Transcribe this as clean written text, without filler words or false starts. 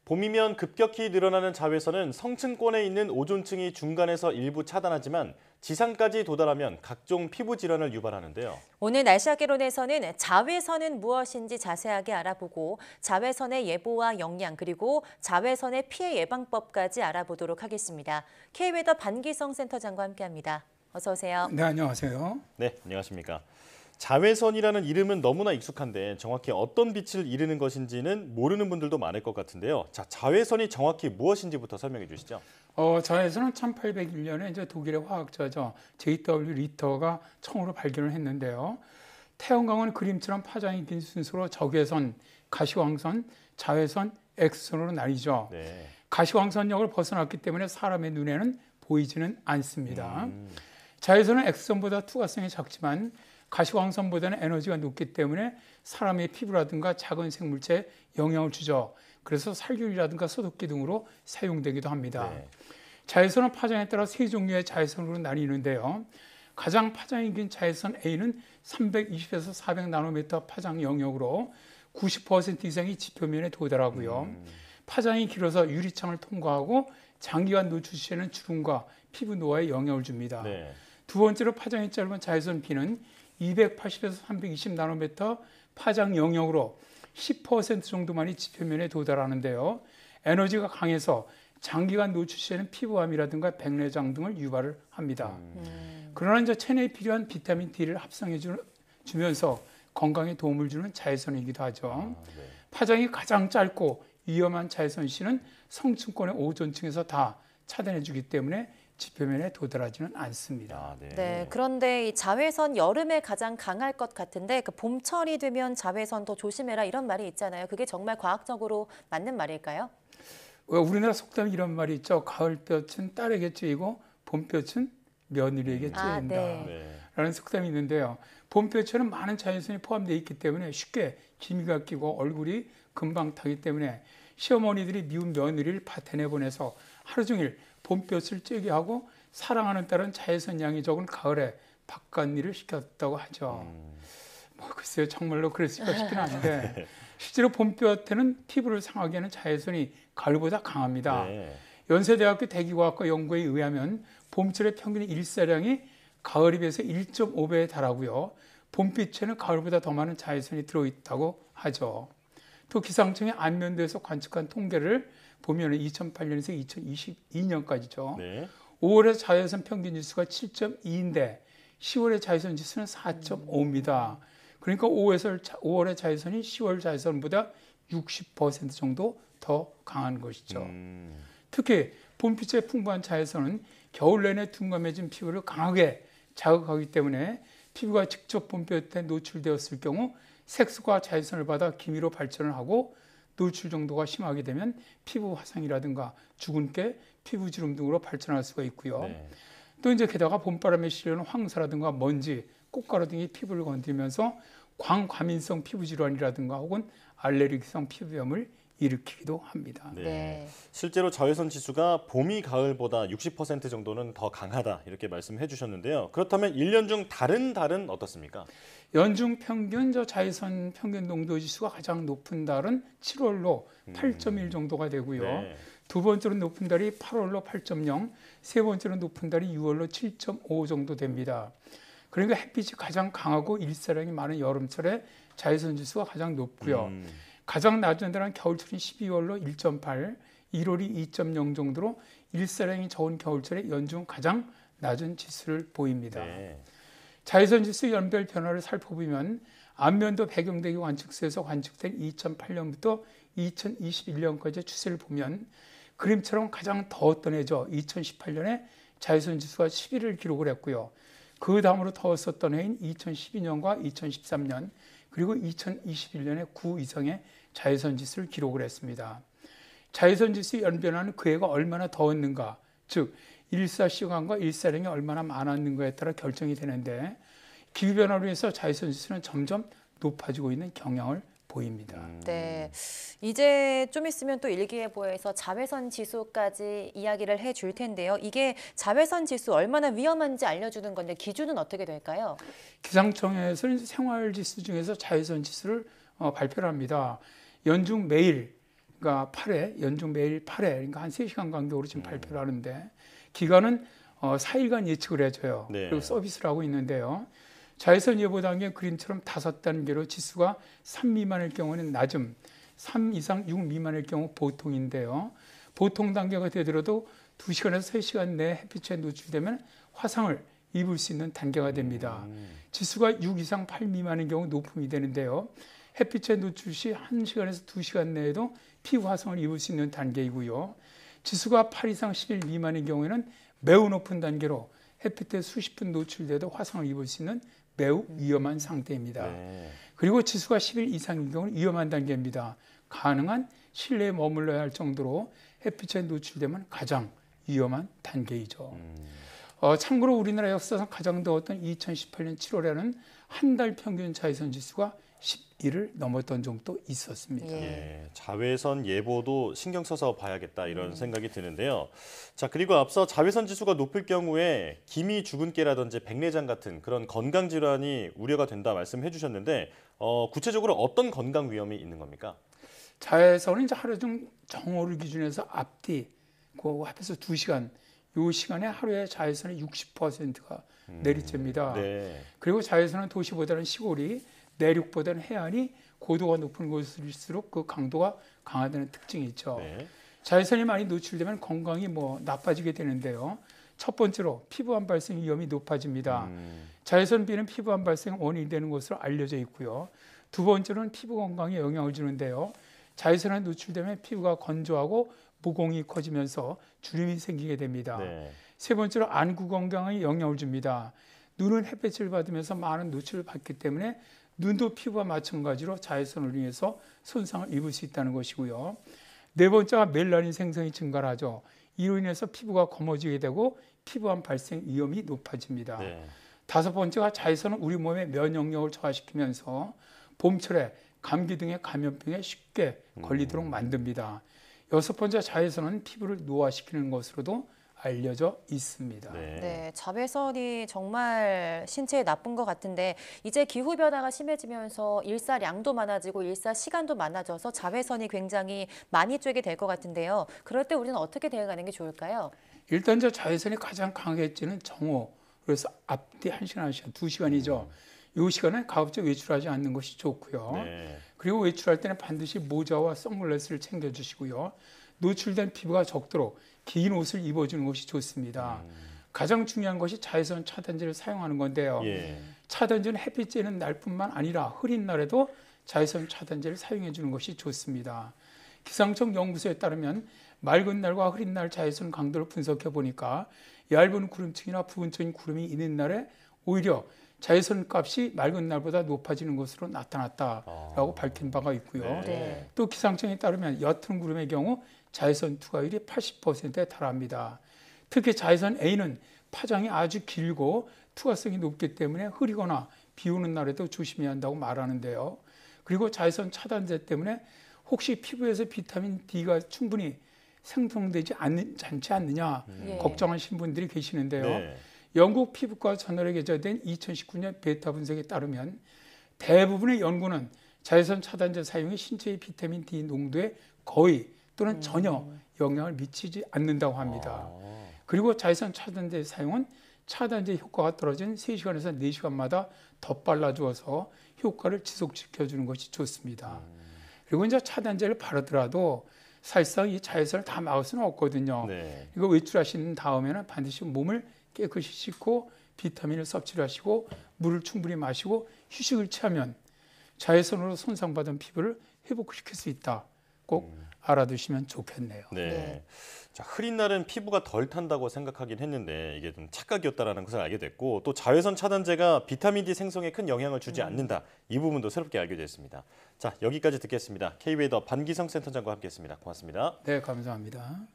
봄이면 급격히 늘어나는 자외선은 성층권에 있는 오존층이 중간에서 일부 차단하지만 지상까지 도달하면 각종 피부 질환을 유발하는데요. 오늘 날씨학개론에서는 자외선은 무엇인지 자세하게 알아보고 자외선의 예보와 영향 그리고 자외선의 피해 예방법까지 알아보도록 하겠습니다. K웨더 반기성 센터장과 함께합니다. 어서 오세요. 네, 안녕하세요. 네, 안녕하십니까. 자외선이라는 이름은 너무나 익숙한데 정확히 어떤 빛을 이르는 것인지는 모르는 분들도 많을 것 같은데요. 자, 자외선이 정확히 무엇인지부터 설명해 주시죠. 자외선은 1801년에 이제 독일의 화학자죠. J.W. 리터가 처음으로 발견을 했는데요. 태양광은 그림처럼 파장이 긴 순서로 적외선, 가시광선, 자외선, X선으로 나뉘죠. 네. 가시광선역을 벗어났기 때문에 사람의 눈에는 보이지는 않습니다. 자외선은 X선보다 투과성이 작지만 가시광선보다는 에너지가 높기 때문에 사람의 피부라든가 작은 생물체에 영향을 주죠. 그래서 살균이라든가 소독기 등으로 사용되기도 합니다. 네. 자외선은 파장에 따라 세 종류의 자외선으로 나뉘는데요. 가장 파장이 긴 자외선 A는 320에서 400 나노미터 파장 영역으로 90% 이상이 지표면에 도달하고요. 파장이 길어서 유리창을 통과하고 장기간 노출 시에는 주름과 피부 노화에 영향을 줍니다. 네. 두 번째로 파장이 짧은 자외선 B는 280에서 320 나노미터 파장 영역으로 10% 정도만이 지표면에 도달하는데요. 에너지가 강해서 장기간 노출 시에는 피부암이라든가 백내장 등을 유발을 합니다. 그러나 이제 체내에 필요한 비타민 D를 합성해 주면서 건강에 도움을 주는 자외선이기도 하죠. 네. 파장이 가장 짧고 위험한 자외선 C는 성층권의 오존층에서 다 차단해 주기 때문에 지표면에 도달하지는 않습니다. 네, 그런데 이 자외선 여름에 가장 강할 것 같은데 봄철이 되면 자외선 더 조심해라 이런 말이 있잖아요. 그게 정말 과학적으로 맞는 말일까요? 우리나라 속담에 이런 말이 있죠. 가을볕은 딸에게 쬐이고 봄볕은 며느리에게 쬐인다. 네. 라는 속담이 있는데요. 봄볕에는 많은 자외선이 포함되어 있기 때문에 쉽게 기미가 끼고 얼굴이 금방 타기 때문에 시어머니들이 미운 며느리를 밭에 내보내서 하루 종일 봄볕을 쬐게 하고 사랑하는 딸은 자외선 양이 적은 가을에 바깥일을 시켰다고 하죠. 글쎄요, 정말로 그랬을까 싶긴 한데 실제로 봄볕에는 피부를 상하게 하는 자외선이 가을보다 강합니다. 네. 연세대학교 대기과학과 연구에 의하면 봄철의 평균 일사량이 가을에 비해서 1.5배에 달하고요. 봄빛에는 가을보다 더 많은 자외선이 들어있다고 하죠. 또 기상청의 안면도에서 관측한 통계를 보면 2008년에서 2022년까지죠. 네. 5월의 자외선 평균 지수가 7.2인데 10월의 자외선 지수는 4.5입니다. 그러니까 5월의 자외선이 10월 자외선보다 60% 정도 더 강한 것이죠. 특히 봄빛의 풍부한 자외선은 겨울 내내 둔감해진 피부를 강하게 자극하기 때문에 피부가 직접 봄볕에 노출되었을 경우 색소가 자외선을 받아 기미로 발전을 하고 노출 정도가 심하게 되면 피부 화상이라든가 주근깨, 피부 주름 등으로 발전할 수가 있고요. 네. 또 이제 게다가 봄바람에 실려오는 황사라든가 먼지, 꽃가루 등이 피부를 건드리면서 광과민성 피부 질환이라든가 혹은 알레르기성 피부염을 일으키기도 합니다. 네. 네. 실제로 자외선 지수가 봄이 가을보다 60% 정도는 더 강하다 이렇게 말씀해 주셨는데요. 그렇다면 1년 중 다른 달은 어떻습니까? 연중 평균 자외선 평균 농도 지수가 가장 높은 달은 7월로 8.1 정도가 되고요. 네. 두 번째로 높은 달이 8월로 8.0, 세 번째로 높은 달이 6월로 7.5 정도 됩니다. 그러니까 햇빛이 가장 강하고 일사량이 많은 여름철에 자외선 지수가 가장 높고요. 가장 낮은 달은 겨울철인 12월로 1.8, 1월이 2.0 정도로 일사량이 적은 겨울철에 연중 가장 낮은 지수를 보입니다. 네. 자외선 지수 연별 변화를 살펴보면 안면도 배경대기 관측소에서 관측된 2008년부터 2021년까지의 추세를 보면 그림처럼 가장 더웠던 해죠. 2018년에 자외선 지수가 11을 기록을 했고요. 그 다음으로 더웠었던 해인 2012년과 2013년 그리고 2021년에 9 이상의 자외선 지수를 기록을 했습니다. 자외선 지수 연변화는 그 해가 얼마나 더웠는가, 즉 일사시간과 일사량이 얼마나 많았는가에 따라 결정이 되는데 기후변화로 인해서 자외선 지수는 점점 높아지고 있는 경향을 보입니다. 네, 이제 좀 있으면 또 일기예보에서 자외선 지수까지 이야기를 해줄 텐데요. 이게 자외선 지수 얼마나 위험한지 알려주는 건데 기준은 어떻게 될까요? 기상청에서 생활 지수 중에서 자외선 지수를 발표를 합니다. 연중 매일 그러니까 8회, 연중 매일 8회, 그러니까 한 3시간 간격으로 지금 발표를 하는데 기간은 4일간 예측을 해줘요. 네. 그리고 서비스를 하고 있는데요. 자외선 예보 단계 그림처럼 5단계로 지수가 3 미만일 경우는 낮음, 3 이상 6 미만일 경우 보통인데요. 보통 단계가 되더라도 2시간에서 3시간 내에 햇빛에 노출되면 화상을 입을 수 있는 단계가 됩니다. 지수가 6 이상 8 미만인 경우 높음이 되는데요. 햇빛에 노출 시 1시간에서 2시간 내에도 피부 화상을 입을 수 있는 단계이고요. 지수가 8 이상 11 미만인 경우에는 매우 높은 단계로 햇빛에 수십 분 노출돼도 화상을 입을 수 있는 매우 위험한 상태입니다. 네. 그리고 지수가 11 이상인 경우는 위험한 단계입니다. 가능한 실내에 머물러야 할 정도로 햇빛에 노출되면 가장 위험한 단계이죠. 참고로 우리나라 역사상 가장 더웠던 2018년 7월에는 한 달 평균 자외선 지수가 11을 넘었던 적도 있었습니다. 예, 자외선 예보도 신경 써서 봐야겠다 이런 생각이 드는데요. 자, 그리고 앞서 자외선 지수가 높을 경우에 기미 주근깨라든지 백내장 같은 그런 건강 질환이 우려가 된다 말씀해 주셨는데 구체적으로 어떤 건강 위험이 있는 겁니까? 자외선은 이제 하루 중 정오를 기준해서 앞뒤 그 합해서 2시간 이 시간에 하루에 자외선의 60%가 내리쬐입니다. 네. 그리고 자외선은 도시보다는 시골이 내륙보다는 해안이 고도가 높은 곳일수록 그 강도가 강하다는 특징이 있죠. 네. 자외선이 많이 노출되면 건강이 나빠지게 되는데요. 첫 번째로 피부암 발생 위험이 높아집니다. 자외선 비는 피부암 발생 원인이 되는 것으로 알려져 있고요. 두 번째로는 피부 건강에 영향을 주는데요. 자외선에 노출되면 피부가 건조하고 모공이 커지면서 주름이 생기게 됩니다. 네. 세 번째로 안구 건강에 영향을 줍니다. 눈은 햇빛을 받으면서 많은 노출을 받기 때문에 눈도 피부와 마찬가지로 자외선을 인해서 손상을 입을 수 있다는 것이고요. 네 번째가 멜라닌 생성이 증가하죠. 이로 인해서 피부가 검어지게 되고 피부암 발생 위험이 높아집니다. 네. 다섯 번째가 자외선은 우리 몸의 면역력을 저하시키면서 봄철에 감기 등의 감염병에 쉽게 걸리도록 만듭니다. 여섯 번째, 자외선은 피부를 노화시키는 것으로도 알려져 있습니다. 네. 네, 자외선이 정말 신체에 나쁜 것 같은데 이제 기후 변화가 심해지면서 일사량도 많아지고 일사 시간도 많아져서 자외선이 굉장히 많이 쬐게 될 것 같은데요. 그럴 때 우리는 어떻게 대응하는 게 좋을까요? 일단 저 자외선이 가장 강해지는 정오, 그래서 앞뒤 1시간, 1시간, 2시간이죠. 이 시간에 가급적 외출하지 않는 것이 좋고요. 네. 그리고 외출할 때는 반드시 모자와 선글라스를 챙겨주시고요. 노출된 피부가 적도록 긴 옷을 입어주는 것이 좋습니다. 가장 중요한 것이 자외선 차단제를 사용하는 건데요. 예. 차단제는 햇빛 쬐는 날뿐만 아니라 흐린 날에도 자외선 차단제를 사용해 주는 것이 좋습니다. 기상청 연구소에 따르면 맑은 날과 흐린 날 자외선 강도를 분석해 보니까 얇은 구름층이나 부분적인 구름이 있는 날에 오히려 자외선 값이 맑은 날보다 높아지는 것으로 나타났다라고 밝힌 바가 있고요. 네. 또 기상청에 따르면 옅은 구름의 경우 자외선 투과율이 80%에 달합니다. 특히 자외선 A는 파장이 아주 길고 투과성이 높기 때문에 흐리거나 비 오는 날에도 조심해야 한다고 말하는데요. 그리고 자외선 차단제 때문에 혹시 피부에서 비타민 D가 충분히 생성되지 않지 않느냐 걱정하시는 분들이 계시는데요. 네. 영국 피부과 저널에 게재된 2019년 베타 분석에 따르면 대부분의 연구는 자외선 차단제 사용이 신체의 비타민 D 농도에 거의 또는 전혀 영향을 미치지 않는다고 합니다. 그리고 자외선 차단제 사용은 차단제 효과가 떨어진 3시간에서 4시간마다 덧발라주어서 효과를 지속시켜주는 것이 좋습니다. 그리고 이제 차단제를 바르더라도 사실상 이 자외선을 다 막을 수는 없거든요. 네. 이거 외출하신 다음에는 반드시 몸을 깨끗이 씻고 비타민을 섭취를 하시고 물을 충분히 마시고 휴식을 취하면 자외선으로 손상받은 피부를 회복시킬 수 있다. 꼭 알아두시면 좋겠네요. 네. 네. 자, 흐린 날은 피부가 덜 탄다고 생각하긴 했는데 이게 좀 착각이었다라는 것을 알게 됐고 또 자외선 차단제가 비타민 D 생성에 큰 영향을 주지 않는다. 이 부분도 새롭게 알게 됐습니다. 자, 여기까지 듣겠습니다. K-웨더 반기성 센터장과 함께했습니다. 고맙습니다. 네, 감사합니다.